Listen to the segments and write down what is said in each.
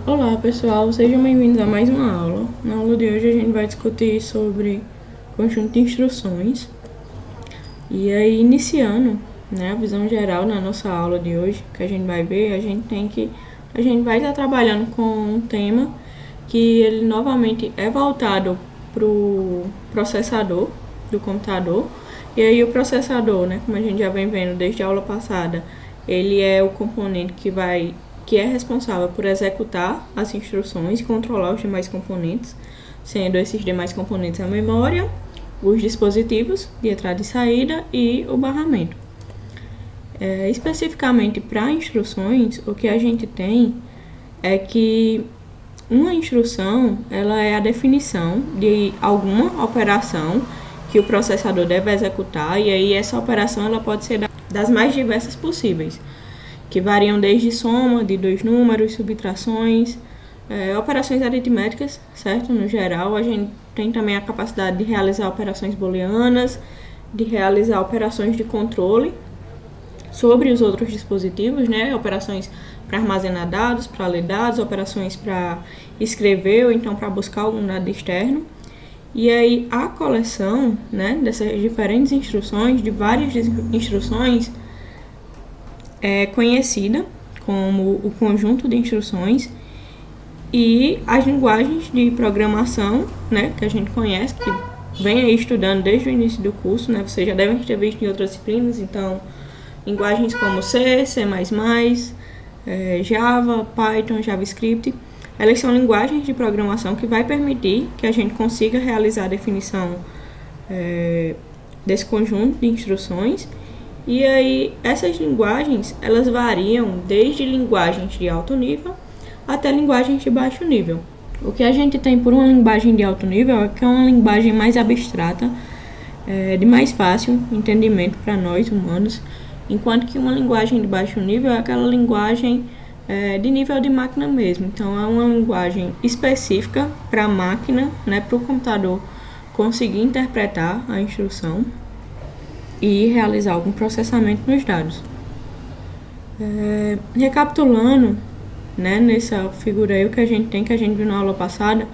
Olá pessoal, sejam bem-vindos a mais uma aula. Na aula de hoje a gente vai discutir sobre conjunto de instruções. E aí, iniciando, né, a visão geral na nossa aula de hoje, que a gente vai ver, a gente vai estar trabalhando com um tema que ele novamente é voltado para o processador do computador. E aí o processador, né, como a gente já vem vendo desde a aula passada, ele é o componente que é responsável por executar as instruções e controlar os demais componentes, sendo esses demais componentes a memória, os dispositivos de entrada e saída e o barramento. Especificamente para instruções, o que a gente tem é que uma instrução ela é a definição de alguma operação que o processador deve executar, e aí essa operação ela pode ser das mais diversas possíveis, que variam desde soma de dois números, subtrações, operações aritméticas, certo? No geral, a gente tem também a capacidade de realizar operações booleanas, de realizar operações de controle sobre os outros dispositivos, né? Operações para armazenar dados, para ler dados, operações para escrever ou então para buscar algum dado externo. E aí a coleção, né, dessas diferentes instruções, de várias instruções, é conhecida como o conjunto de instruções, e as linguagens de programação, né, que a gente conhece, que vem aí estudando desde o início do curso, né, vocês já devem ter visto em outras disciplinas, então linguagens como C, C++, Java, Python, JavaScript, elas são linguagens de programação que vai permitir que a gente consiga realizar a definição desse conjunto de instruções. E aí, essas linguagens, elas variam desde linguagens de alto nível até linguagens de baixo nível. O que a gente tem por uma linguagem de alto nível é que é uma linguagem mais abstrata, de mais fácil entendimento para nós humanos, enquanto que uma linguagem de baixo nível é aquela linguagem de nível de máquina mesmo. Então, é uma linguagem específica para a máquina, né, para o computador conseguir interpretar a instrução e realizar algum processamento nos dados. Recapitulando, né, nessa figura aí, o que a gente tem, que a gente viu na aula passada,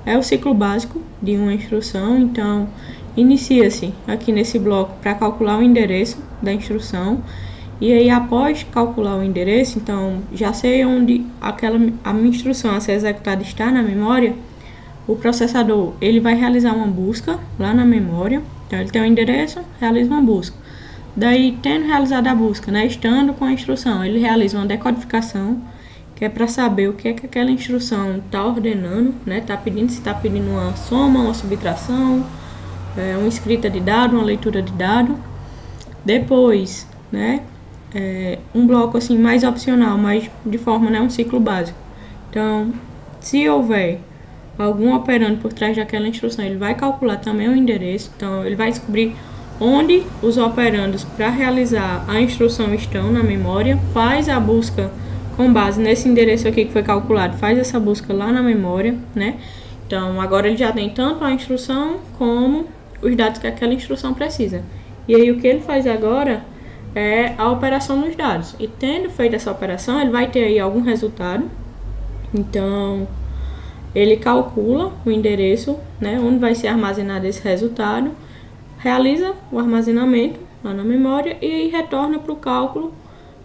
é o ciclo básico de uma instrução. Então, inicia-se aqui nesse bloco para calcular o endereço da instrução. E aí, após calcular o endereço, então, já sei onde a minha instrução a ser executada está na memória, o processador ele vai realizar uma busca lá na memória. Então, ele tem um endereço, realiza uma busca. Daí, tendo realizado a busca, né, estando com a instrução, ele realiza uma decodificação, que é para saber o que é que aquela instrução está ordenando, né, está pedindo, se está pedindo uma soma, uma subtração, uma escrita de dado, uma leitura de dado. Depois, né, um bloco assim mais opcional, mas de forma, né, um ciclo básico. Então, se houver algum operando por trás daquela instrução, ele vai calcular também o endereço. Então, ele vai descobrir onde os operandos para realizar a instrução estão na memória, faz a busca com base nesse endereço aqui que foi calculado, faz essa busca lá na memória, né? Então, agora ele já tem tanto a instrução como os dados que aquela instrução precisa. E aí, o que ele faz agora é a operação nos dados. E tendo feito essa operação, ele vai ter aí algum resultado. Então, ele calcula o endereço, né, onde vai ser armazenado esse resultado, realiza o armazenamento lá na memória e aí retorna para o cálculo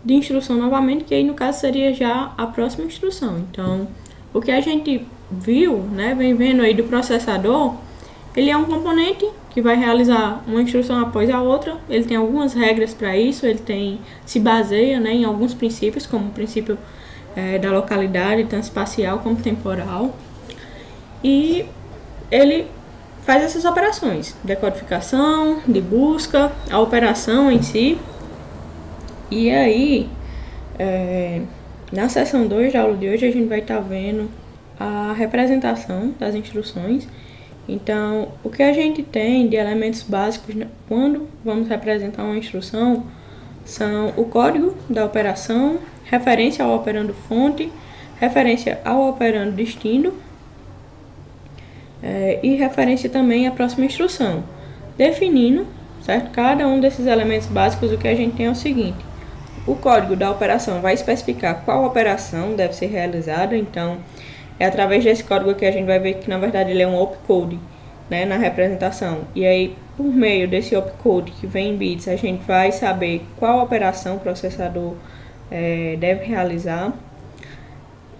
de instrução novamente, que aí no caso seria já a próxima instrução. Então, o que a gente viu, né, vem vendo aí do processador, ele é um componente que vai realizar uma instrução após a outra. Ele tem algumas regras para isso, se baseia, né, em alguns princípios, como o princípio da localidade, tanto espacial como temporal. E ele faz essas operações, decodificação, de busca, a operação em si. E aí, na seção 2 da aula de hoje, a gente vai estar vendo a representação das instruções. Então, o que a gente tem de elementos básicos quando vamos representar uma instrução são o código da operação, referência ao operando fonte, referência ao operando destino, e referência também à próxima instrução, definindo, certo? Cada um desses elementos básicos, o que a gente tem é o seguinte: O código da operação vai especificar qual operação deve ser realizada, então É através desse código que a gente vai ver que, na verdade, ele é um opcode, né, na representação. E aí, por meio desse opcode que vem em bits, a gente vai saber qual operação o processador deve realizar.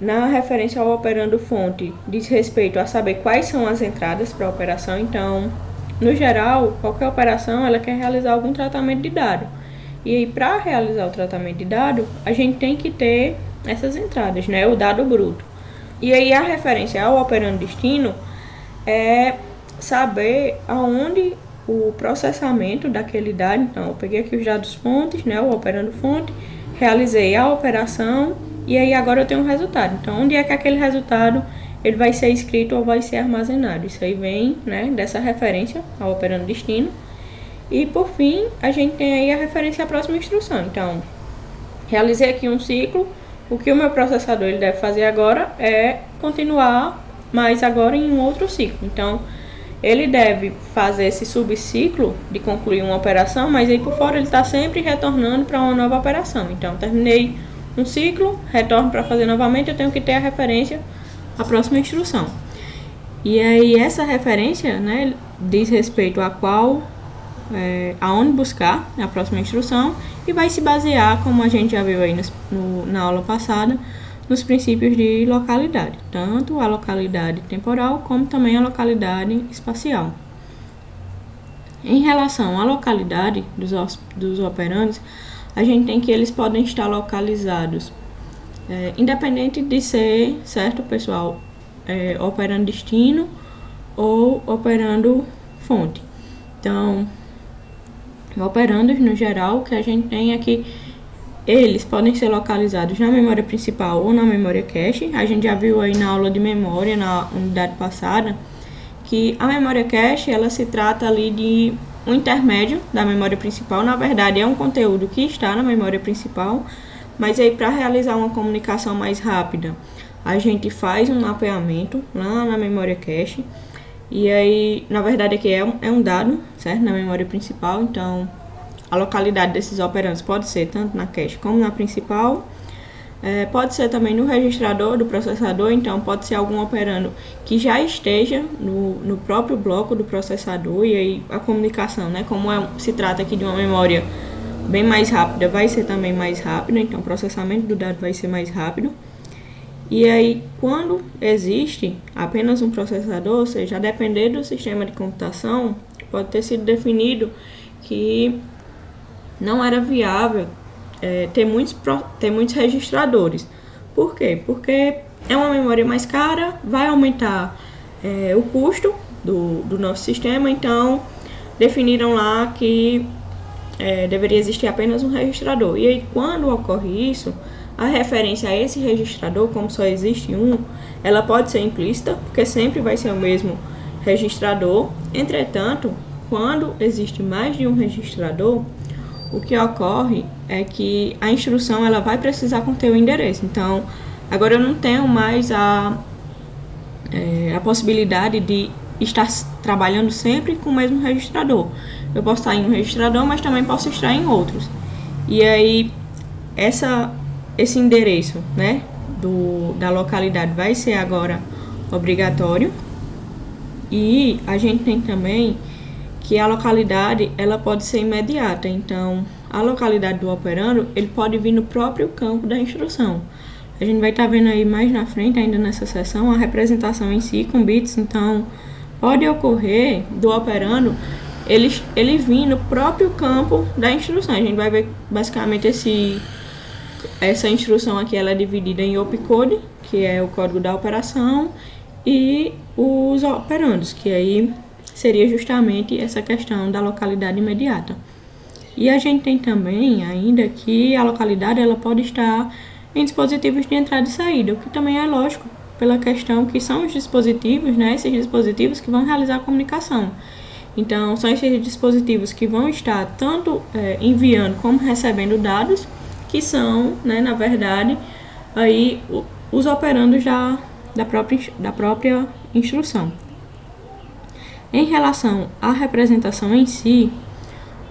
Na referência ao operando fonte, diz respeito a saber quais são as entradas para a operação. Então, no geral, qualquer operação ela quer realizar algum tratamento de dado. E aí, para realizar o tratamento de dado, a gente tem que ter essas entradas, né, o dado bruto. E aí, a referência ao operando destino é saber aonde o processamento daquele dado. Então, eu peguei aqui os dados fontes, né, o operando fonte, realizei a operação e aí agora eu tenho um resultado. Então, onde é que aquele resultado ele vai ser escrito ou vai ser armazenado? Isso aí vem, né, dessa referência ao operando destino. E por fim, a gente tem aí a referência à próxima instrução. Então, realizei aqui um ciclo. O que o meu processador ele deve fazer agora é continuar, mas agora em um outro ciclo. Então, ele deve fazer esse subciclo de concluir uma operação, mas aí por fora ele está sempre retornando para uma nova operação. Então, terminei um ciclo, retorno para fazer novamente, eu tenho que ter a referência à próxima instrução. E aí essa referência, né, diz respeito a aonde buscar a próxima instrução e vai se basear, como a gente já viu aí na aula passada, nos princípios de localidade, tanto a localidade temporal como também a localidade espacial. Em relação à localidade dos operandos, a gente tem que eles podem estar localizados, independente de ser, certo, pessoal, operando destino ou operando fonte. Então, operandos no geral, o que a gente tem é que eles podem ser localizados na memória principal ou na memória cache. A gente já viu aí na aula de memória, na unidade passada, que a memória cache, ela se trata ali de um intermédio da memória principal. Na verdade, é um conteúdo que está na memória principal, mas aí para realizar uma comunicação mais rápida, a gente faz um mapeamento lá na memória cache. E aí, na verdade, aqui é um dado, certo? Na memória principal, então a localidade desses operandos pode ser tanto na cache como na principal. Pode ser também no registrador do processador, então pode ser algum operando que já esteja no próprio bloco do processador. E aí a comunicação, né, como se trata aqui de uma memória bem mais rápida, vai ser também mais rápida, então o processamento do dado vai ser mais rápido. E aí, quando existe apenas um processador, ou seja, a depender do sistema de computação, pode ter sido definido que não era viável ter muitos registradores. Por quê? Porque é uma memória mais cara, vai aumentar o custo do nosso sistema, então definiram lá que deveria existir apenas um registrador. E aí, quando ocorre isso, a referência a esse registrador, como só existe um, ela pode ser implícita, porque sempre vai ser o mesmo registrador. Entretanto, quando existe mais de um registrador, o que ocorre é que a instrução ela vai precisar conter o endereço. Então, agora eu não tenho mais a possibilidade de estar trabalhando sempre com o mesmo registrador. Eu posso estar em um registrador, mas também posso estar em outros. E aí, esse endereço, né, da localidade vai ser agora obrigatório. E a gente tem também que a localidade ela pode ser imediata. Então, a localidade do operando ele pode vir no próprio campo da instrução. A gente vai estar vendo aí mais na frente, ainda nessa seção, a representação em si com bits. Então, pode ocorrer do operando ele vir no próprio campo da instrução. A gente vai ver basicamente essa instrução aqui, ela é dividida em opcode, que é o código da operação, e os operandos, que aí seria justamente essa questão da localidade imediata. E a gente tem também ainda que a localidade ela pode estar em dispositivos de entrada e saída, o que também é lógico pela questão que são os dispositivos, né, esses dispositivos que vão realizar a comunicação. Então, são esses dispositivos que vão estar tanto enviando como recebendo dados, que são, né, na verdade, aí os operandos da própria instrução. Em relação à representação em si,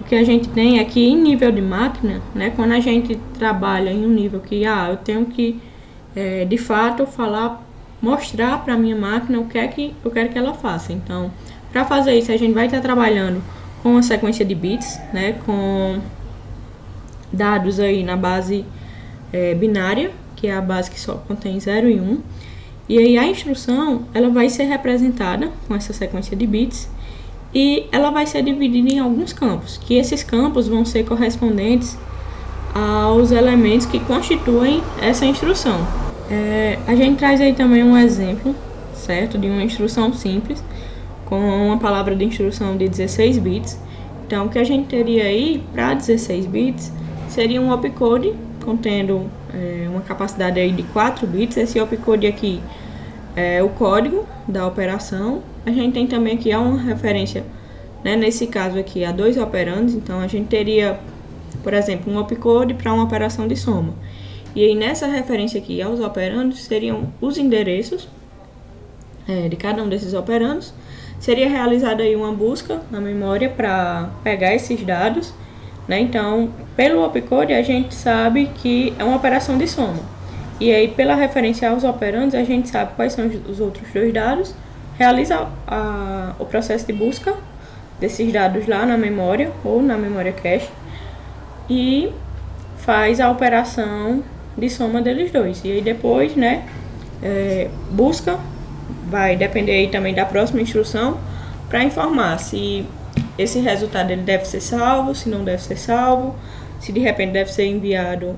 o que a gente tem é que em nível de máquina, né, quando a gente trabalha em um nível que eu tenho que, de fato, falar mostrar para a minha máquina o que é que eu quero que ela faça. Então, para fazer isso, a gente vai estar trabalhando com uma sequência de bits, né, com dados aí na base binária, que é a base que só contém 0 e 1. E aí a instrução, ela vai ser representada com essa sequência de bits e ela vai ser dividida em alguns campos, que esses campos vão ser correspondentes aos elementos que constituem essa instrução. A gente traz aí também um exemplo, certo, de uma instrução simples, com uma palavra de instrução de 16 bits. Então, o que a gente teria aí para 16 bits seria um opcode contendo uma capacidade aí de 4 bits. Esse opcode aqui é o código da operação. A gente tem também aqui uma referência, né, nesse caso aqui, a 2 operandos. Então, a gente teria, por exemplo, um opcode para uma operação de soma. E aí, nessa referência aqui aos operandos, seriam os endereços de cada um desses operandos. Seria realizada aí uma busca na memória para pegar esses dados, né? Então, pelo opcode, a gente sabe que é uma operação de soma. E aí, pela referência aos operandos, a gente sabe quais são os outros dois dados, realiza o processo de busca desses dados lá na memória ou na memória cache e faz a operação de soma deles dois. E aí depois, né, busca, vai depender aí também da próxima instrução para informar se esse resultado ele deve ser salvo, se não deve ser salvo, se de repente deve ser enviado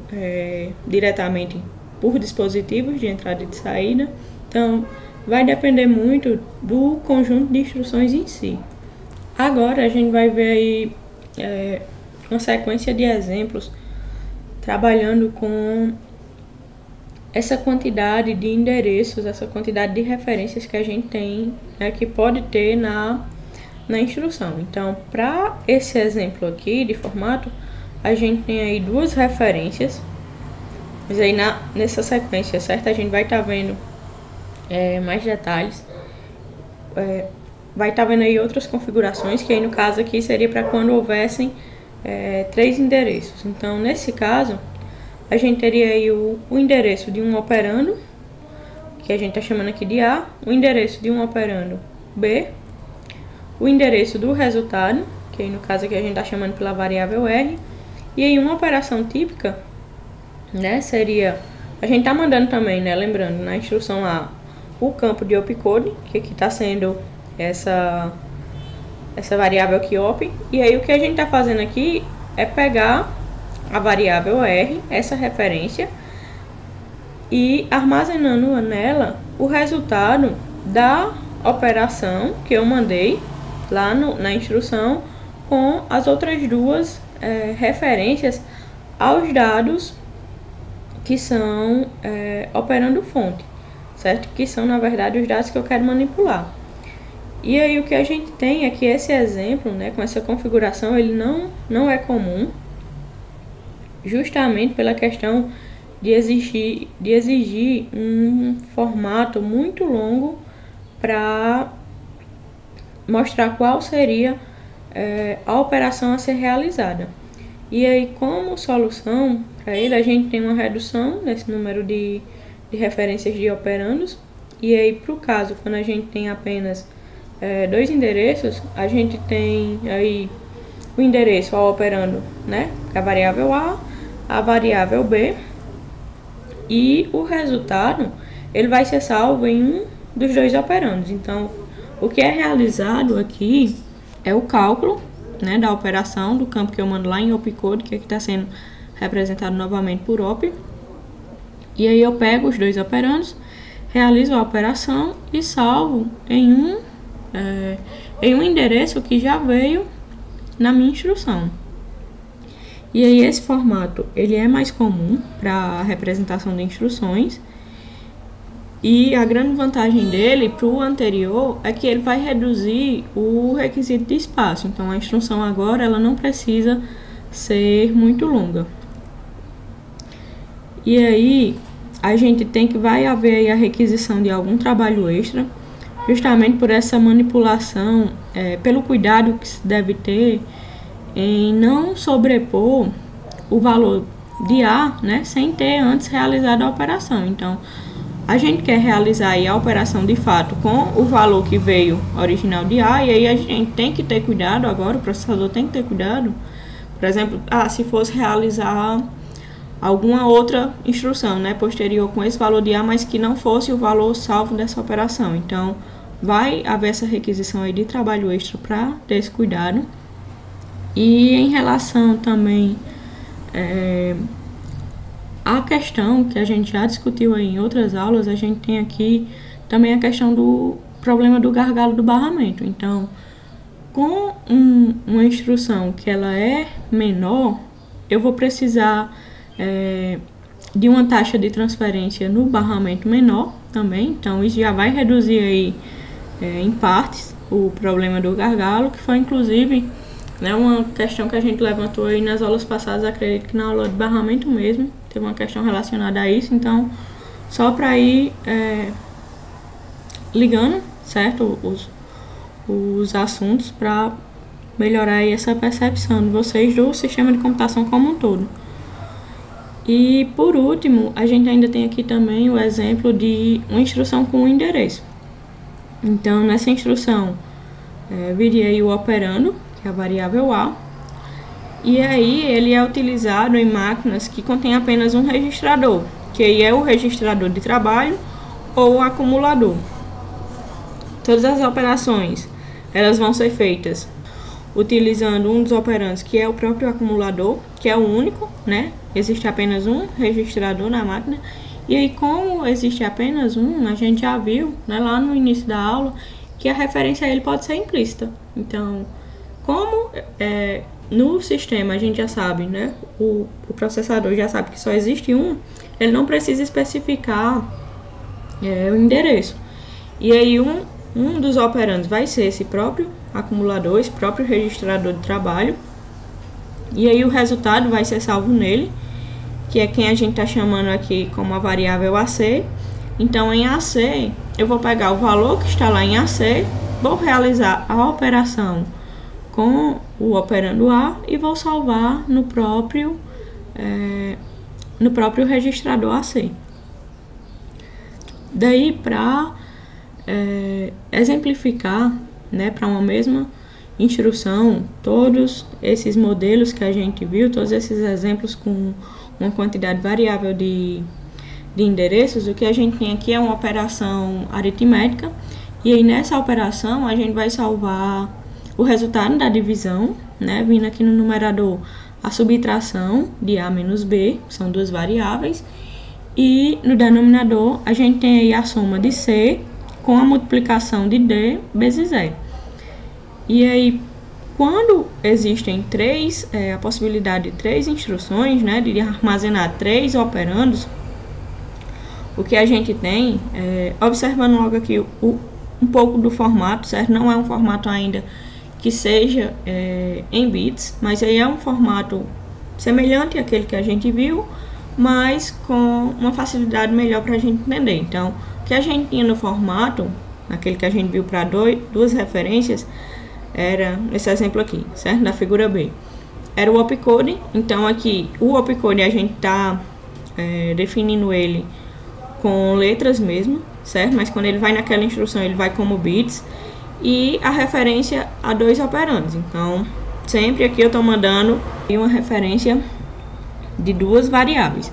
diretamente por dispositivos de entrada e de saída. Então, vai depender muito do conjunto de instruções em si. Agora a gente vai ver aí uma sequência de exemplos trabalhando com essa quantidade de endereços, essa quantidade de referências que a gente tem, né, que pode ter na instrução. Então, para esse exemplo aqui de formato, a gente tem aí duas referências, mas aí nessa sequência, certo? A gente vai estar vendo mais detalhes, vai estar vendo aí outras configurações, que aí no caso aqui seria para quando houvessem 3 endereços. Então, nesse caso, a gente teria aí o endereço de um operando, que a gente está chamando aqui de A, o endereço de um operando B, o endereço do resultado, que aí no caso aqui a gente está chamando pela variável R, e aí uma operação típica, né, seria, a gente está mandando também, né, lembrando, na instrução A, o campo de opcode, que aqui está sendo essa variável aqui op, e aí o que a gente está fazendo aqui é pegar a variável R, essa referência, e armazenando nela o resultado da operação que eu mandei lá na instrução com as outras duas referências aos dados que são operando fonte, certo? Que são, na verdade, os dados que eu quero manipular. E aí o que a gente tem é que esse exemplo, né, com essa configuração, ele não é comum, justamente pela questão de exigir um formato muito longo para mostrar qual seria a operação a ser realizada. E aí, como solução para ele, a gente tem uma redução nesse número de referências de operandos. E aí, para o caso, quando a gente tem apenas 2 endereços, a gente tem aí o endereço ao operando, né, a variável a variável B, e o resultado ele vai ser salvo em um dos 2 operandos. Então, o que é realizado aqui é o cálculo, né, da operação do campo que eu mando lá em opcode, que aqui está sendo representado novamente por op. E aí eu pego os 2 operandos, realizo a operação e salvo em um endereço que já veio na minha instrução. E aí esse formato ele é mais comum para a representação de instruções, e a grande vantagem dele para o anterior é que ele vai reduzir o requisito de espaço. Então a instrução agora ela não precisa ser muito longa. E aí a gente vai haver aí a requisição de algum trabalho extra, justamente por essa manipulação, pelo cuidado que se deve ter em não sobrepor o valor de A, né, sem ter antes realizado a operação. Então, a gente quer realizar aí a operação de fato com o valor que veio original de A, e aí a gente tem que ter cuidado agora, o processador tem que ter cuidado, por exemplo, se fosse realizar alguma outra instrução, né, posterior com esse valor de A, mas que não fosse o valor salvo dessa operação. Então, vai haver essa requisição aí de trabalho extra para ter esse cuidado. E em relação também a questão que a gente já discutiu aí em outras aulas, a gente tem aqui também a questão do problema do gargalo do barramento. Então, com uma instrução que ela é menor, eu vou precisar de uma taxa de transferência no barramento menor também. Então, isso já vai reduzir aí em partes o problema do gargalo, que foi inclusive, né, uma questão que a gente levantou aí nas aulas passadas, acredito que na aula de barramento mesmo, teve uma questão relacionada a isso. Então, só para ir ligando, certo, os assuntos para melhorar aí essa percepção de vocês do sistema de computação como um todo. E por último, a gente ainda tem aqui também o exemplo de uma instrução com um endereço. Então, nessa instrução, viria aí o operando, que é a variável A, e aí ele é utilizado em máquinas que contêm apenas um registrador, que aí é o registrador de trabalho ou o acumulador. Todas as operações, elas vão ser feitas utilizando um dos operandos, que é o próprio acumulador, que é o único, né? Existe apenas um registrador na máquina. E aí, como existe apenas um, a gente já viu, né, lá no início da aula, que a referência a ele pode ser implícita. Então, como no sistema a gente já sabe, né, o processador já sabe que só existe um, ele não precisa especificar o endereço. E aí, um dos operandos vai ser esse próprio acumulador, esse próprio registrador de trabalho. E aí, o resultado vai ser salvo nele, que é quem a gente está chamando aqui como a variável AC. Então, em AC, eu vou pegar o valor que está lá em AC, vou realizar a operação com o operando A e vou salvar no próprio registrador AC. Daí, para exemplificar, né, para uma mesma instrução, todos esses modelos que a gente viu, todos esses exemplos com uma quantidade variável de endereços, o que a gente tem aqui é uma operação aritmética, e aí nessa operação a gente vai salvar o resultado da divisão, né, vindo aqui no numerador a subtração de A menos B, são duas variáveis, e no denominador a gente tem aí a soma de C com a multiplicação de D vezes E. E aí, quando existem a possibilidade de 3 instruções, né, de armazenar 3 operandos, o que a gente tem, observando logo aqui um pouco do formato, certo? Não é um formato ainda que seja em bits, mas aí é um formato semelhante àquele que a gente viu, mas com uma facilidade melhor para a gente entender. Então, o que a gente tinha no formato, naquele que a gente viu para duas referências, era esse exemplo aqui, certo? Da figura B. Era o opcode. Então, aqui, o opcode a gente está definindo ele com letras mesmo, certo? Mas quando ele vai naquela instrução, ele vai como bits. E a referência a 2 operandos. Então, sempre aqui eu estou mandando uma referência de 2 variáveis.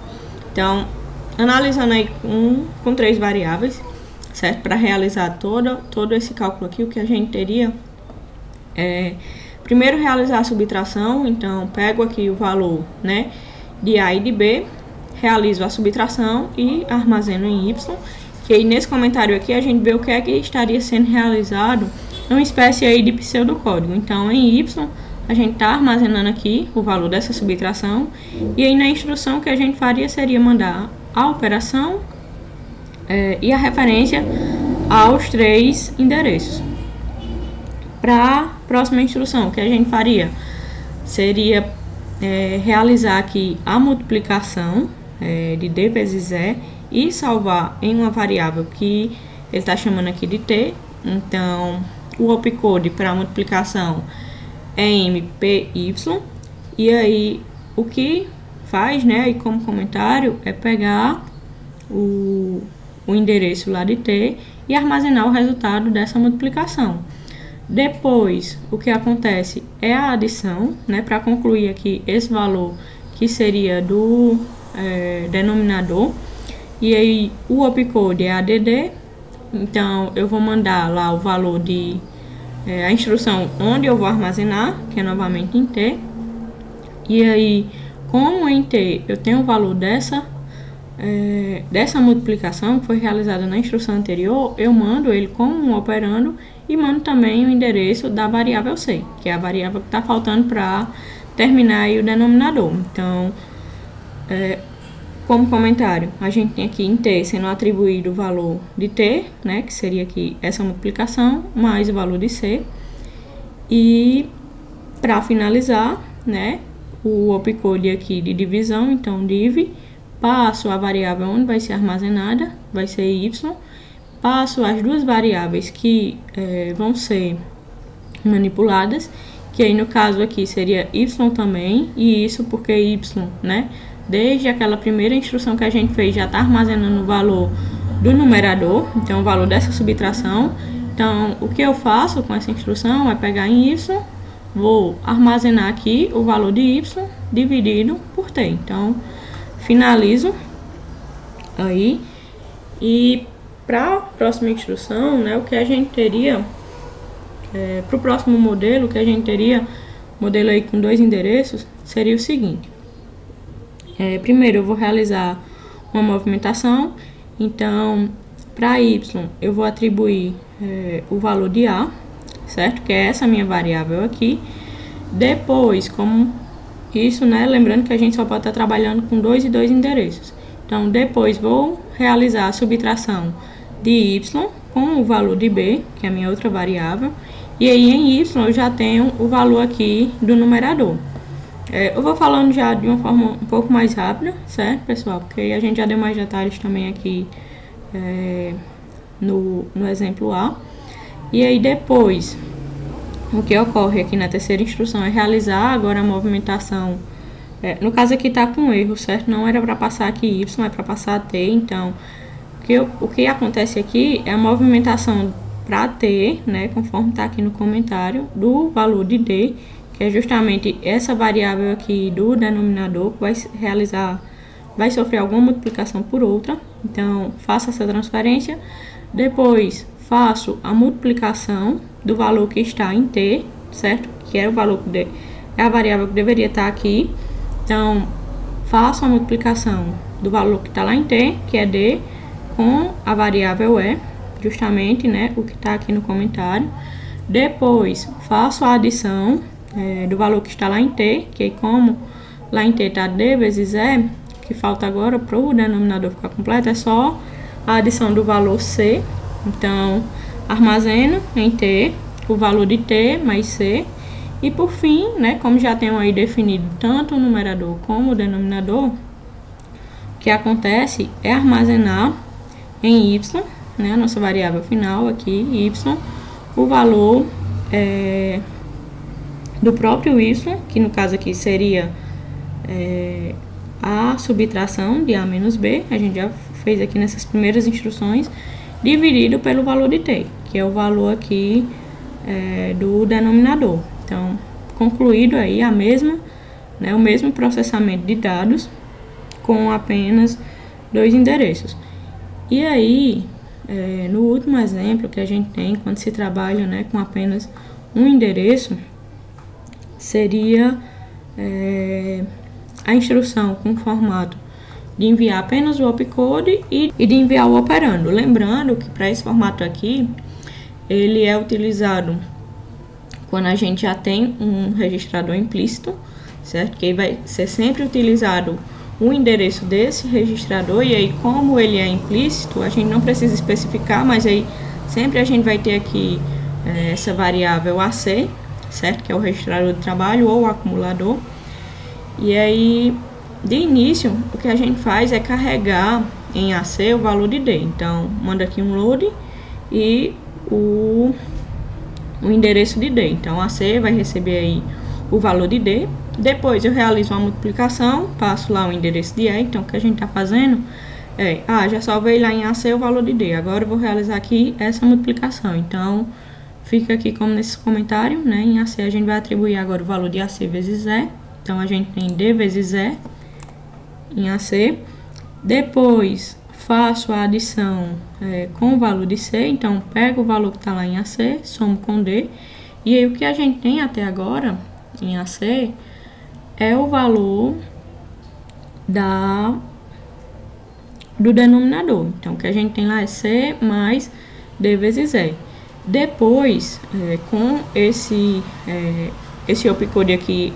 Então, analisando aí com 3 variáveis, certo? Para realizar todo esse cálculo aqui, o que a gente teria primeiro realizar a subtração. Então, pego aqui o valor, né, de A e de B, realizo a subtração e armazeno em Y. Que aí nesse comentário aqui a gente vê o que é que estaria sendo realizado, uma espécie aí de pseudocódigo. Então, em Y, a gente está armazenando aqui o valor dessa subtração, e aí na instrução que a gente faria seria mandar a operação e a referência aos 3 endereços. Para a próxima instrução, o que a gente faria seria realizar aqui a multiplicação de D vezes E e salvar em uma variável que ele está chamando aqui de T. Então, o opcode para a multiplicação é MPY. E aí, o que faz, né, e como comentário, é pegar o o endereço lá de T e armazenar o resultado dessa multiplicação. Depois, o que acontece é a adição, né, para concluir aqui esse valor que seria do denominador. E aí o opcode é ADD, então eu vou mandar lá o valor de a instrução onde eu vou armazenar, que é novamente em T. E aí, como em T eu tenho o valor dessa multiplicação que foi realizada na instrução anterior, eu mando ele como um operando e mando também o endereço da variável C, que é a variável que está faltando para terminar aí o denominador. Então, como comentário, a gente tem aqui em T sendo atribuído o valor de T, né, que seria aqui essa multiplicação, mais o valor de C. E para finalizar, né, o opcode aqui de divisão, então div, passo a variável onde vai ser armazenada, vai ser y, passo as duas variáveis que vão ser manipuladas, que aí no caso aqui seria y também, e isso porque y, né, desde aquela primeira instrução que a gente fez já está armazenando o valor do numerador, então o valor dessa subtração. Então o que eu faço com essa instrução é pegar em y, vou armazenar aqui o valor de y dividido por t. Então finalizo aí, e para a próxima instrução, né, o que a gente teria para o próximo modelo, que a gente teria modelo aí com dois endereços, seria o seguinte. Primeiro eu vou realizar uma movimentação, então para y eu vou atribuir o valor de a, certo? Que é essa minha variável aqui. Depois, como isso, né? Lembrando que a gente só pode estar trabalhando com dois e dois endereços. Então depois vou realizar a subtração de y com o valor de b, que é a minha outra variável, e aí em y eu já tenho o valor aqui do numerador. Eu vou falando já de uma forma um pouco mais rápida, certo, pessoal? Porque aí a gente já deu mais detalhes também aqui no exemplo A. E aí depois, o que ocorre aqui na terceira instrução é realizar agora a movimentação. No caso aqui está com erro, certo? Não era para passar aqui y, é para passar t. Então, o que acontece aqui é a movimentação para t, né, conforme está aqui no comentário, do valor de d, que é justamente essa variável aqui do denominador, que vai sofrer alguma multiplicação por outra. Então, faço essa transferência, depois faço a multiplicação do valor que está em t, certo? Que é o valor é a variável que deveria estar aqui. Então, faço a multiplicação do valor que está lá em t, que é d, com a variável e, justamente, né, o que está aqui no comentário. Depois, faço a adição do valor que está lá em t, que como lá em t está d vezes e, que falta agora para o denominador ficar completo, é só a adição do valor c. Então, armazeno em t o valor de t mais c. E por fim, né, como já tenho aí definido tanto o numerador como o denominador, o que acontece é armazenar em y, né, a nossa variável final aqui, y, o valor do próprio y, que no caso aqui seria a subtração de a menos b, a gente já fez aqui nessas primeiras instruções, dividido pelo valor de t, que é o valor aqui do denominador. Então, concluído aí o mesmo processamento de dados com apenas dois endereços. E aí, no último exemplo que a gente tem, quando se trabalha, né, com apenas um endereço, seria a instrução com formato de enviar apenas o opcode e de enviar o operando. Lembrando que para esse formato aqui, ele é utilizado quando a gente já tem um registrador implícito, certo? Que vai ser sempre utilizado o endereço desse registrador, e aí como ele é implícito, a gente não precisa especificar, mas aí sempre a gente vai ter aqui essa variável AC, certo? Que é o registrador de trabalho ou o acumulador. E aí, de início, o que a gente faz é carregar em AC o valor de D. Então, manda aqui um load e o endereço de D. Então, AC vai receber aí o valor de D. Depois eu realizo uma multiplicação, passo lá o endereço de E. Então, o que a gente está fazendo Já salvei lá em AC o valor de D. Agora eu vou realizar aqui essa multiplicação. Então, fica aqui como nesse comentário, né? Em AC a gente vai atribuir agora o valor de AC vezes E. Então, a gente tem D vezes E em AC. Depois, faço a adição com o valor de C. Então, pego o valor que está lá em AC, somo com D. E aí, o que a gente tem até agora em AC é o valor do denominador. Então, o que a gente tem lá é C mais D vezes E. Depois, com esse opcode aqui,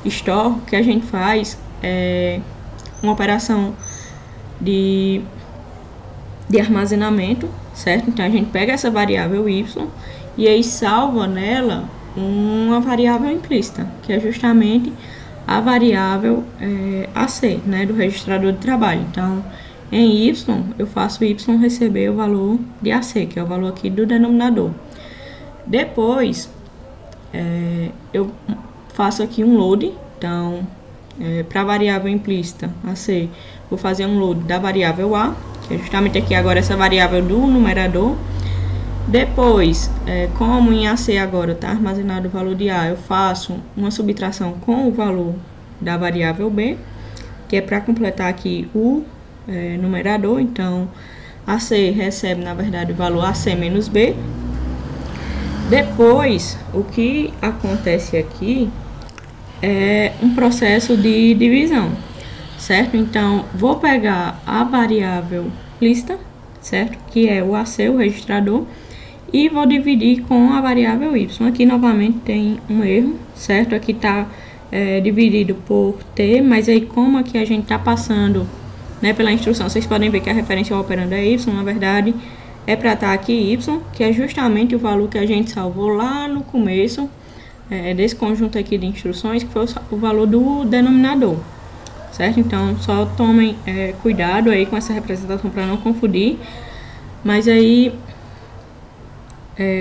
store, o que a gente faz é uma operação de armazenamento, certo? Então, a gente pega essa variável y e aí salva nela uma variável implícita, que é justamente a variável AC, né, do registrador de trabalho. Então, em y, eu faço y receber o valor de AC, que é o valor aqui do denominador. Depois, eu faço aqui um load. Então, para a variável implícita AC, vou fazer um load da variável A, que é justamente aqui agora essa variável do numerador. Depois, como em AC agora está armazenado o valor de A, eu faço uma subtração com o valor da variável B, que é para completar aqui o numerador. Então, AC recebe, na verdade, o valor AC menos B. Depois, o que acontece aqui é um processo de divisão, certo? Então, vou pegar a variável implícita, certo? Que é o AC, o registrador, e vou dividir com a variável y. Aqui, novamente, tem um erro, certo? Aqui está dividido por t, mas aí como aqui a gente está passando, né, pela instrução, vocês podem ver que a referência ao operando é y, na verdade é para estar aqui y, que é justamente o valor que a gente salvou lá no começo desse conjunto aqui de instruções, que foi o valor do denominador, certo? Então, só tomem cuidado aí com essa representação para não confundir. Mas aí,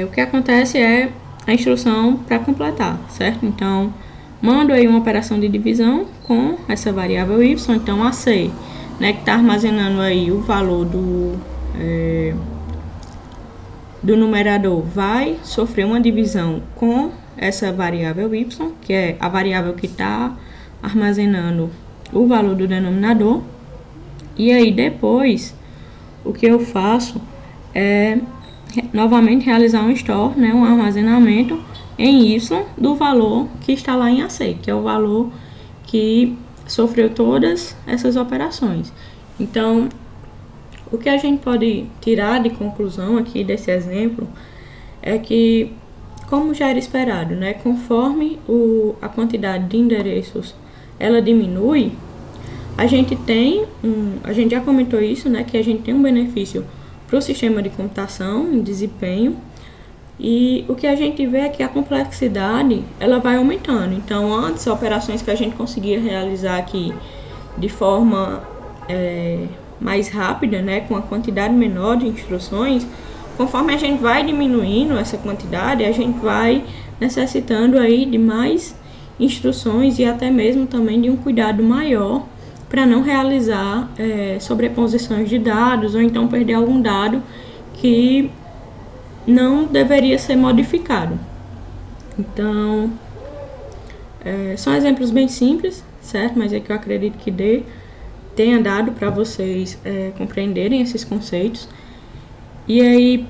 o que acontece é a instrução para completar, certo? Então, mando aí uma operação de divisão com essa variável y. Então, AC, né, que está armazenando aí o valor do numerador, vai sofrer uma divisão com essa variável y, que é a variável que está armazenando o valor do denominador. E aí, depois, o que eu faço é novamente realizar um store, né, um armazenamento em y do valor que está lá em AC, que é o valor que sofreu todas essas operações. Então, o que a gente pode tirar de conclusão aqui desse exemplo é que, como já era esperado, né, conforme a quantidade de endereços ela diminui, a gente já comentou isso, né, que a gente tem um benefício para o sistema de computação em desempenho. E o que a gente vê é que a complexidade ela vai aumentando. Então, antes, operações que a gente conseguia realizar aqui de forma mais rápida, né, com a quantidade menor de instruções, conforme a gente vai diminuindo essa quantidade, a gente vai necessitando aí de mais instruções e até mesmo também de um cuidado maior para não realizar sobreposições de dados ou então perder algum dado que não deveria ser modificado. Então, são exemplos bem simples, certo? Mas é que eu acredito que tenha dado para vocês compreenderem esses conceitos. E aí,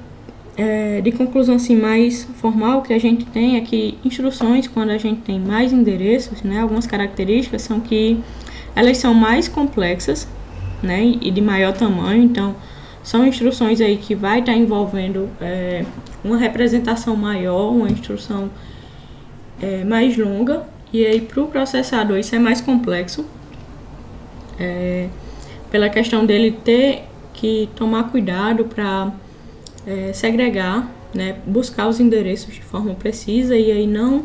de conclusão assim, mais formal, o que a gente tem é que instruções, quando a gente tem mais endereços, né, algumas características são que elas são mais complexas, né, e de maior tamanho. Então, são instruções aí que vai estar envolvendo uma representação maior, uma instrução mais longa. E aí, para o processador, isso é mais complexo, pela questão dele ter que tomar cuidado para segregar, né, buscar os endereços de forma precisa e aí não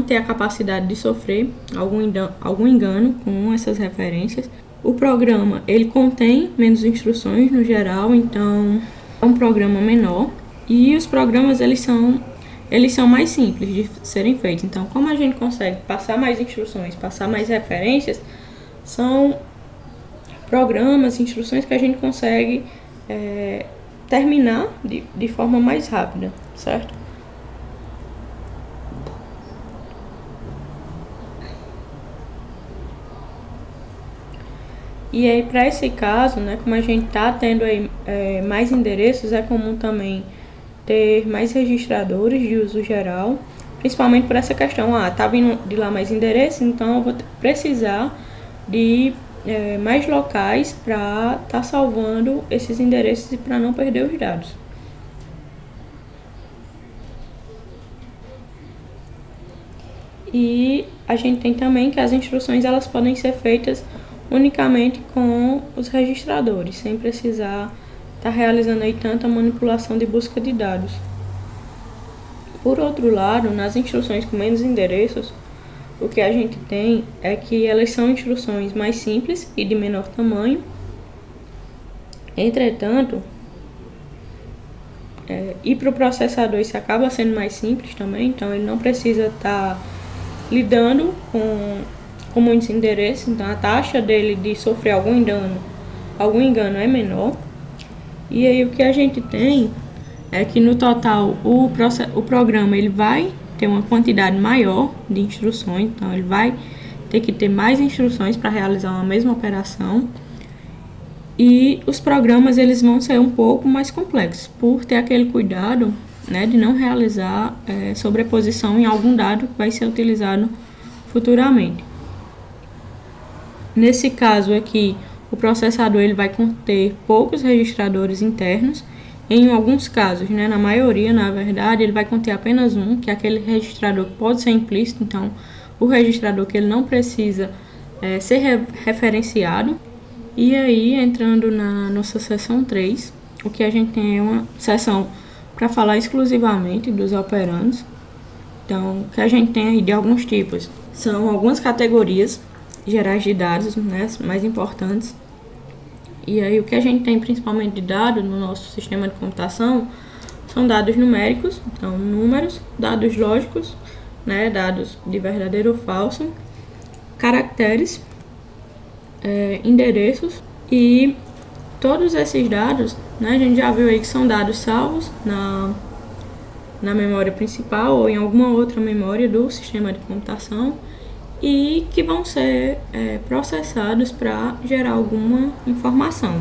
ter a capacidade de sofrer algum engano com essas referências. O programa, ele contém menos instruções no geral, então é um programa menor, e os programas eles são mais simples de serem feitos. Então, como a gente consegue passar mais instruções, passar mais referências, são programas, instruções que a gente consegue terminar de forma mais rápida, certo? E aí, para esse caso, né, como a gente está tendo aí mais endereços, é comum também ter mais registradores de uso geral, principalmente por essa questão, tá vindo de lá mais endereços, então eu vou precisar de mais locais para estar salvando esses endereços e para não perder os dados. E a gente tem também que as instruções elas podem ser feitas unicamente com os registradores, sem precisar estar realizando aí tanta manipulação de busca de dados. Por outro lado, nas instruções com menos endereços, o que a gente tem é que elas são instruções mais simples e de menor tamanho. Entretanto, e para o processador isso acaba sendo mais simples também, então ele não precisa estar lidando com muitos endereços, então a taxa dele de sofrer algum engano é menor. E aí o que a gente tem é que no total o programa ele vai ter uma quantidade maior de instruções, então ele vai ter que ter mais instruções para realizar uma mesma operação. E os programas eles vão ser um pouco mais complexos, por ter aquele cuidado, né, de não realizar sobreposição em algum dado que vai ser utilizado futuramente. Nesse caso aqui, o processador ele vai conter poucos registradores internos. Em alguns casos, né, na maioria, na verdade, ele vai conter apenas um, que é aquele registrador que pode ser implícito. Então, o registrador que ele não precisa ser referenciado. E aí, entrando na nossa seção 3, o que a gente tem é uma seção para falar exclusivamente dos operandos. Então, o que a gente tem aí de alguns tipos são algumas categorias gerais de dados, né, mais importantes. E aí o que a gente tem principalmente de dados no nosso sistema de computação são dados numéricos, então números, dados lógicos, né, dados de verdadeiro ou falso, caracteres, endereços, e todos esses dados, né, a gente já viu aí que são dados salvos na memória principal ou em alguma outra memória do sistema de computação, e que vão ser processados para gerar alguma informação.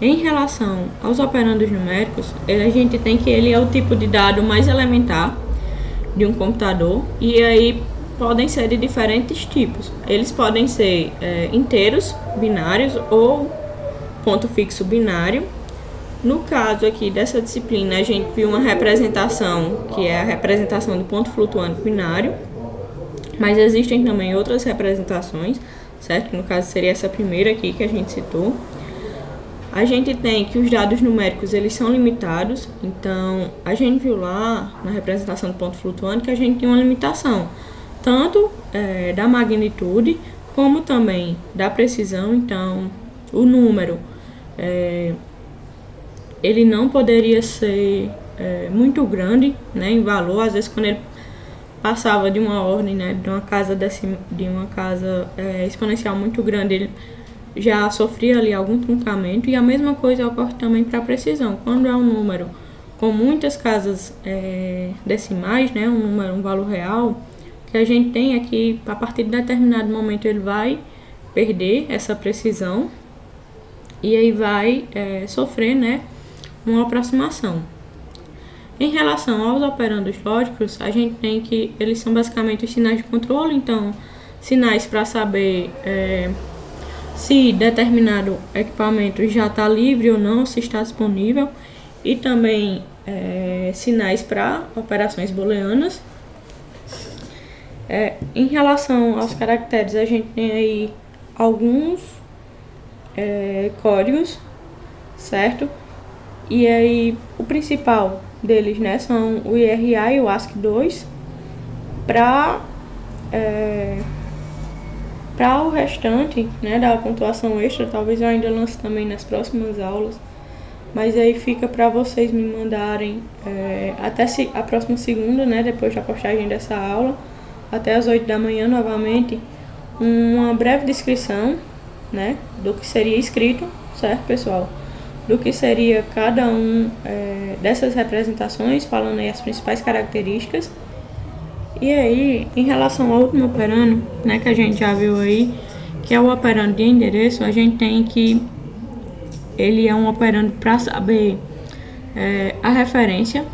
Em relação aos operandos numéricos, a gente tem que ele é o tipo de dado mais elementar de um computador, e aí podem ser de diferentes tipos. Eles podem ser inteiros, binários ou ponto fixo binário. No caso aqui dessa disciplina, a gente viu uma representação que é a representação do ponto flutuante binário. Mas existem também outras representações, certo? No caso seria essa primeira aqui que a gente citou. A gente tem que os dados numéricos eles são limitados, então a gente viu lá na representação do ponto flutuante que a gente tem uma limitação, tanto da magnitude como também da precisão. Então o número ele não poderia ser muito grande, né, em valor. Às vezes quando ele passava de uma ordem, né, de uma casa exponencial muito grande, ele já sofria ali algum truncamento. E a mesma coisa ocorre também para a precisão. Quando é um número com muitas casas decimais, né, um valor real, o que a gente tem é que a partir de determinado momento ele vai perder essa precisão e aí vai sofrer, né, uma aproximação. Em relação aos operandos lógicos, a gente tem que eles são basicamente os sinais de controle, então sinais para saber se determinado equipamento já está livre ou não, se está disponível, e também sinais para operações booleanas. Em relação aos caracteres, a gente tem aí alguns códigos, certo? E aí o principal deles, né, são o IRA e o ASCII2. Para o restante, né, da pontuação extra, talvez eu ainda lance também nas próximas aulas, mas aí fica para vocês me mandarem até a próxima segunda, né, depois da postagem dessa aula, até as 8 da manhã novamente, uma breve descrição, né, do que seria escrito, certo, pessoal? Do que seria cada dessas representações, falando aí as principais características. E aí, em relação ao último operando, né, que a gente já viu aí, que é o operando de endereço, a gente tem que ele é um operando para saber a referência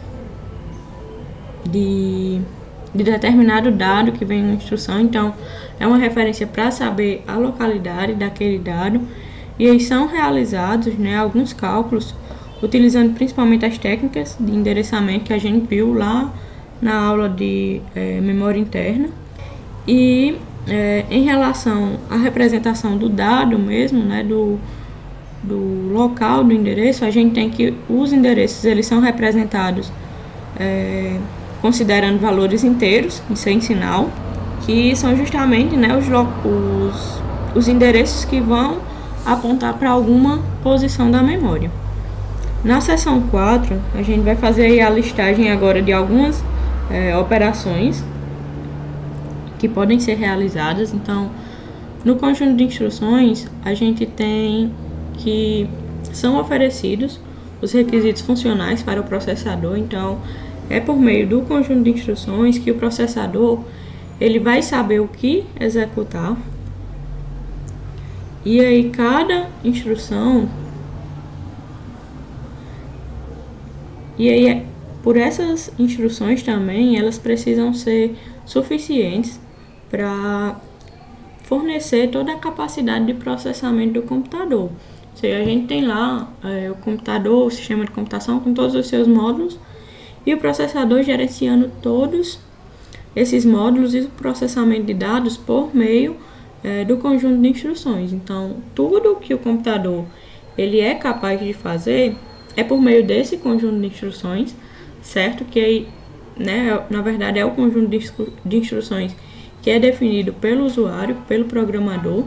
de determinado dado que vem em uma instrução. Então, é uma referência para saber a localidade daquele dado. E aí são realizados, né, alguns cálculos, utilizando principalmente as técnicas de endereçamento que a gente viu lá na aula de memória interna. E em relação à representação do dado mesmo, né, do local do endereço, a gente tem que os endereços eles são representados considerando valores inteiros, sem sinal, que são justamente, né, os endereços que vão apontar para alguma posição da memória. Na seção 4, a gente vai fazer aí a listagem agora de algumas operações que podem ser realizadas. Então, no conjunto de instruções, a gente tem que são oferecidos os requisitos funcionais para o processador. Então, é por meio do conjunto de instruções que o processador ele vai saber o que executar. E aí cada instrução, e aí por essas instruções também, elas precisam ser suficientes para fornecer toda a capacidade de processamento do computador. Ou seja, a gente tem lá o computador, o sistema de computação com todos os seus módulos e o processador gerenciando todos esses módulos e o processamento de dados por meio do conjunto de instruções. Então, tudo que o computador ele é capaz de fazer é por meio desse conjunto de instruções, certo? Que aí, né, na verdade é o conjunto de instruções que é definido pelo usuário, pelo programador.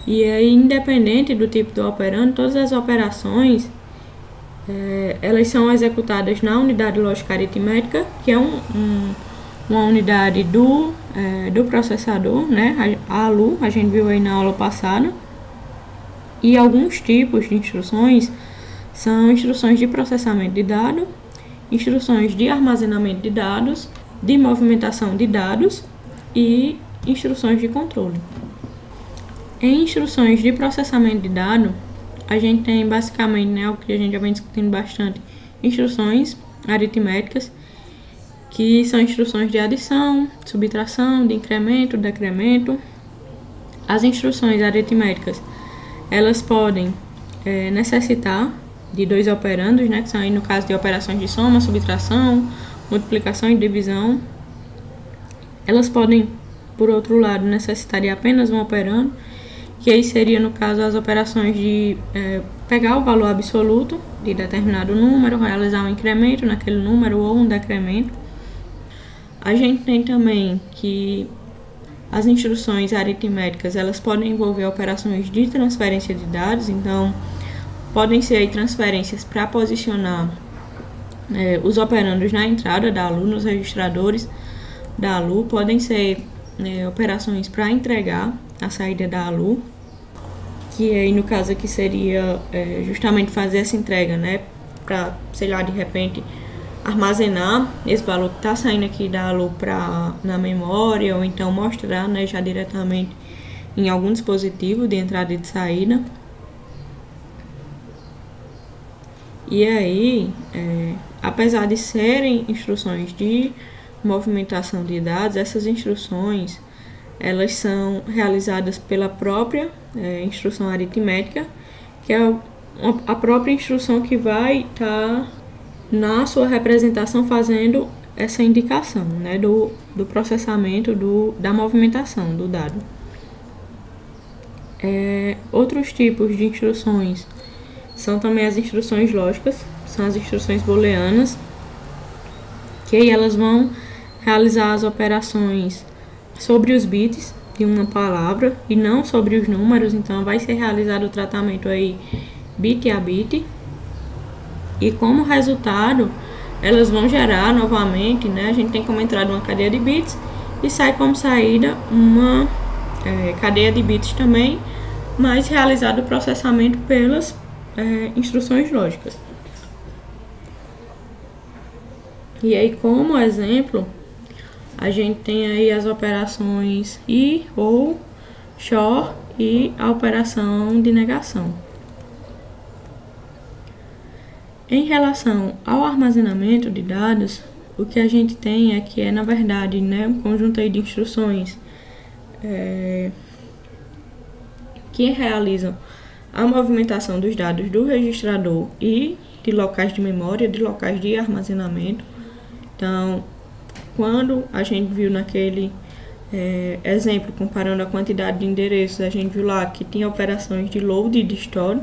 E aí, independente do tipo do operando, todas as operações elas são executadas na unidade lógica aritmética, que é uma unidade do processador, né? A ALU, a gente viu aí na aula passada. E alguns tipos de instruções são instruções de processamento de dados, instruções de armazenamento de dados, de movimentação de dados e instruções de controle. Em instruções de processamento de dados, a gente tem basicamente, né, o que a gente já vem discutindo bastante, instruções aritméticas, que são instruções de adição, subtração, de incremento, decremento. As instruções aritméticas, elas podem necessitar de dois operandos, né, que são aí no caso de operações de soma, subtração, multiplicação e divisão. Elas podem, por outro lado, necessitar de apenas um operando, que aí seria, no caso, as operações de pegar o valor absoluto de determinado número, realizar um incremento naquele número ou um decremento. A gente tem também que as instruções aritméticas, elas podem envolver operações de transferência de dados. Então, podem ser aí transferências para posicionar os operandos na entrada da ALU, nos registradores da ALU. Podem ser operações para entregar a saída da ALU, que aí no caso aqui seria justamente fazer essa entrega, né, para, sei lá, de repente armazenar esse valor que está saindo aqui da ALU na memória, ou então mostrar, né, já diretamente em algum dispositivo de entrada e de saída. E aí, apesar de serem instruções de movimentação de dados, essas instruções elas são realizadas pela própria instrução aritmética, que é a própria instrução que vai estar na sua representação fazendo essa indicação, né, do processamento da movimentação do dado. Outros tipos de instruções são também as instruções lógicas, são as instruções booleanas, que aí elas vão realizar as operações sobre os bits de uma palavra e não sobre os números. Então vai ser realizado o tratamento aí bit a bit, e como resultado elas vão gerar novamente, né, a gente tem como entrada uma cadeia de bits e sai como saída uma cadeia de bits também, mas realizado o processamento pelas instruções lógicas. E aí, como exemplo, a gente tem aí as operações IR ou XOR e a operação de negação. Em relação ao armazenamento de dados, o que a gente tem é que na verdade, né, um conjunto aí de instruções que realizam a movimentação dos dados do registrador e de locais de memória, de locais de armazenamento. Então, quando a gente viu naquele exemplo, comparando a quantidade de endereços, a gente viu lá que tinha operações de load e de store,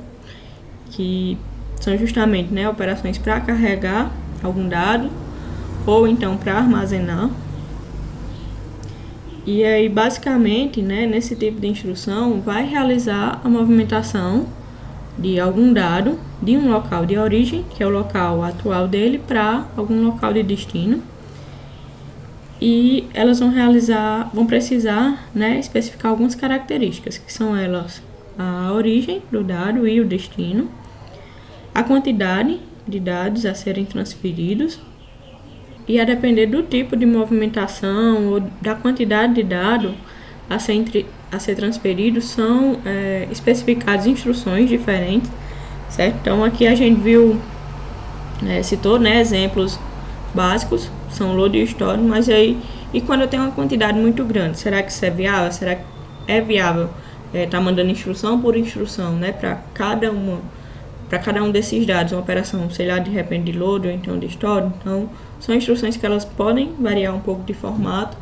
que são justamente, né, operações para carregar algum dado ou então para armazenar. E aí, basicamente, né, nesse tipo de instrução, vai realizar a movimentação de algum dado de um local de origem, que é o local atual dele, para algum local de destino. E elas vão precisar, né, especificar algumas características, que são elas a origem do dado e o destino, a quantidade de dados a serem transferidos, e a depender do tipo de movimentação ou da quantidade de dado a ser transferido, são especificadas instruções diferentes, certo? Então aqui a gente viu, citou, né, exemplos básicos, são load e store, mas aí, e quando eu tenho uma quantidade muito grande, será que isso é viável? Será que é viável tá mandando instrução por instrução, né, para cada um desses dados, uma operação, sei lá, de repente de load ou então de store? Então, são instruções que elas podem variar um pouco de formato,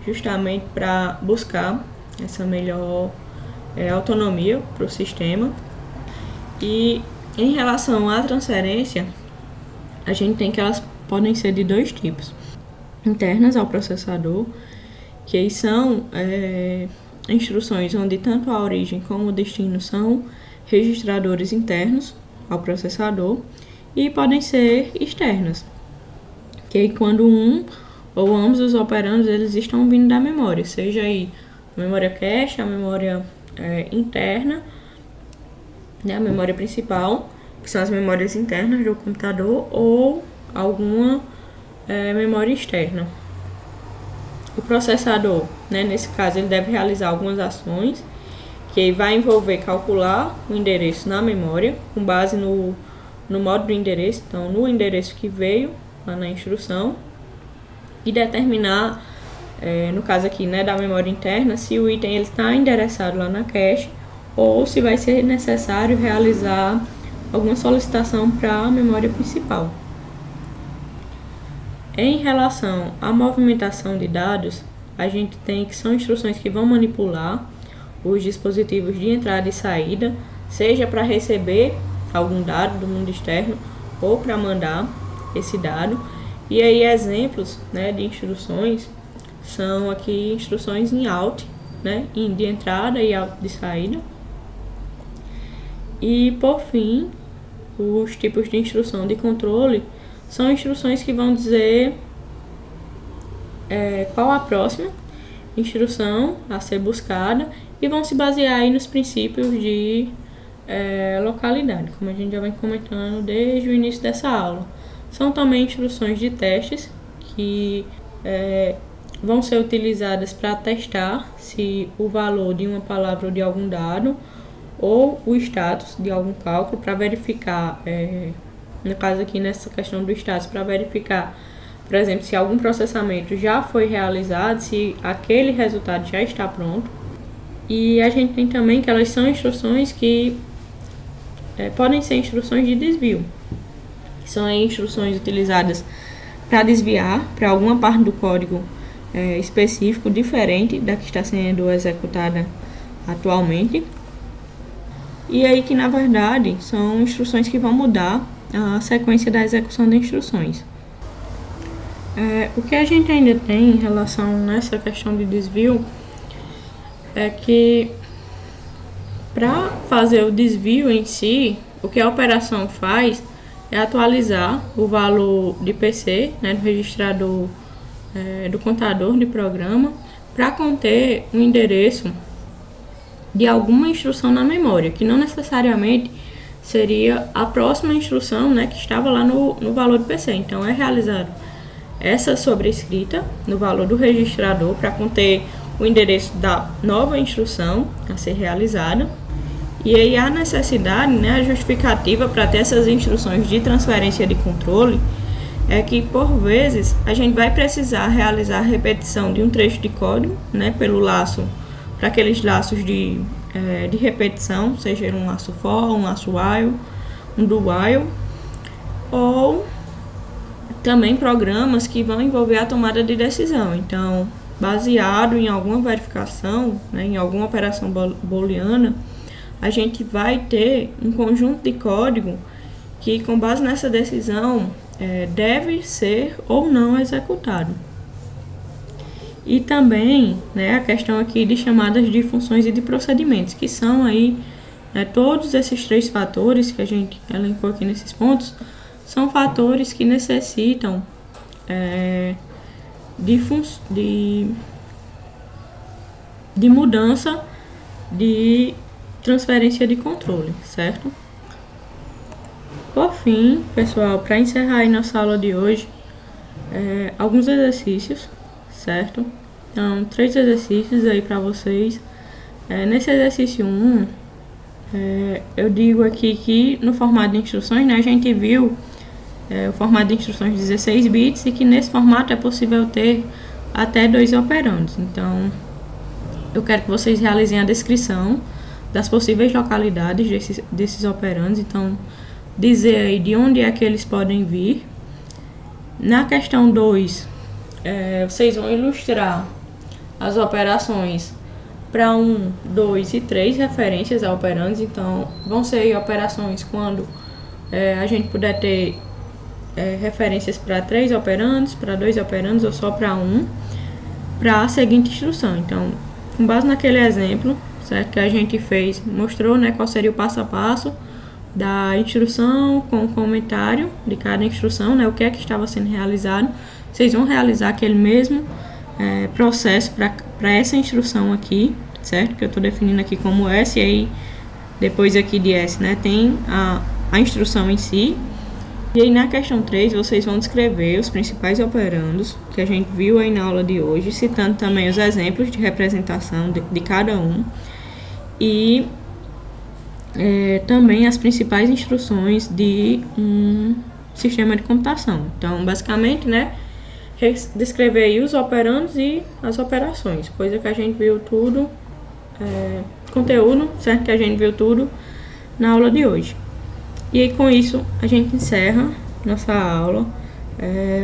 justamente para buscar essa melhor autonomia para o sistema. E em relação à transferência, a gente tem que elas podem ser de dois tipos: internas ao processador, que aí são instruções onde tanto a origem como o destino são registradores internos ao processador, e podem ser externas, que aí quando um ou ambos os operandos eles estão vindo da memória, seja aí a memória cache, a memória interna, né, a memória principal, que são as memórias internas do computador, ou alguma memória externa. O processador, né, nesse caso, ele deve realizar algumas ações, que vai envolver calcular o endereço na memória, com base no modo do endereço, então no endereço que veio lá na instrução, e determinar, no caso aqui, né, da memória interna, se o item está endereçado lá na cache, ou se vai ser necessário realizar alguma solicitação para a memória principal. Em relação à movimentação de dados, a gente tem que são instruções que vão manipular os dispositivos de entrada e saída, seja para receber algum dado do mundo externo ou para mandar esse dado. E aí exemplos, né, de instruções são aqui instruções em out, né, de entrada e out de saída. E por fim, os tipos de instrução de controle são instruções que vão dizer qual a próxima instrução a ser buscada e vão se basear aí nos princípios de localidade, como a gente já vem comentando desde o início dessa aula. São também instruções de testes que vão ser utilizadas para testar se o valor de uma palavra ou de algum dado ou o status de algum cálculo, para verificar, no caso aqui nessa questão do status, para verificar, por exemplo, se algum processamento já foi realizado, se aquele resultado já está pronto. E a gente tem também que elas são instruções que podem ser instruções de desvio, que são aí instruções utilizadas para desviar para alguma parte do código específico, diferente da que está sendo executada atualmente. E aí que, na verdade, são instruções que vão mudar a sequência da execução de instruções. O que a gente ainda tem em relação nessa questão de desvio é que, para fazer o desvio em si, o que a operação faz é atualizar o valor de PC, né, do registrador do contador de programa, para conter um endereço de alguma instrução na memória, que não necessariamente seria a próxima instrução, né, que estava lá no valor do PC. Então, é realizado essa sobrescrita no valor do registrador para conter o endereço da nova instrução a ser realizada. E aí a necessidade, né, a justificativa para ter essas instruções de transferência de controle é que, por vezes, a gente vai precisar realizar a repetição de um trecho de código, né, pelo laço, para aqueles laços de repetição, seja um laço for, um laço while, um do while, ou também programas que vão envolver a tomada de decisão. Então, baseado em alguma verificação, né, em alguma operação booleana, a gente vai ter um conjunto de código que, com base nessa decisão, deve ser ou não executado. E também, né, a questão aqui de chamadas de funções e de procedimentos, que são aí, né, todos esses três fatores que a gente elencou aqui nesses pontos, são fatores que necessitam de mudança de transferência de controle, certo? Por fim, pessoal, para encerrar aí nossa aula de hoje, alguns exercícios, certo? Então, 3 exercícios aí para vocês. Nesse exercício 1, eu digo aqui que no formato de instruções, né, a gente viu o formato de instruções de 16 bits e que nesse formato é possível ter até 2 operandos. Então, eu quero que vocês realizem a descrição das possíveis localidades desses operandos. Então, dizer aí de onde é que eles podem vir. Na questão 2, vocês vão ilustrar as operações para 1, 2 e 3 referências a operandos. Então, vão ser aí operações quando a gente puder ter referências para 3 operandos, para 2 operandos ou só para 1, para a seguinte instrução. Então, com base naquele exemplo, certo, que a gente fez, mostrou, né, qual seria o passo a passo da instrução com o comentário de cada instrução, né, o que é que estava sendo realizado. Vocês vão realizar aquele mesmo processo para essa instrução aqui, certo, que eu estou definindo aqui como S, e aí depois aqui de S, né, tem a instrução em si. E aí na questão 3, vocês vão descrever os principais operandos que a gente viu aí na aula de hoje, citando também os exemplos de representação de cada um. E também as principais instruções de um sistema de computação. Então, basicamente, né, descrever aí os operandos e as operações, coisa que a gente viu tudo, conteúdo, certo, que a gente viu tudo na aula de hoje. E aí, com isso, a gente encerra nossa aula.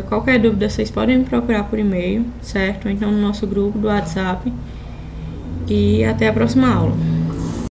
Qualquer dúvida, vocês podem me procurar por e-mail, certo? Ou então no nosso grupo do WhatsApp. E até a próxima aula.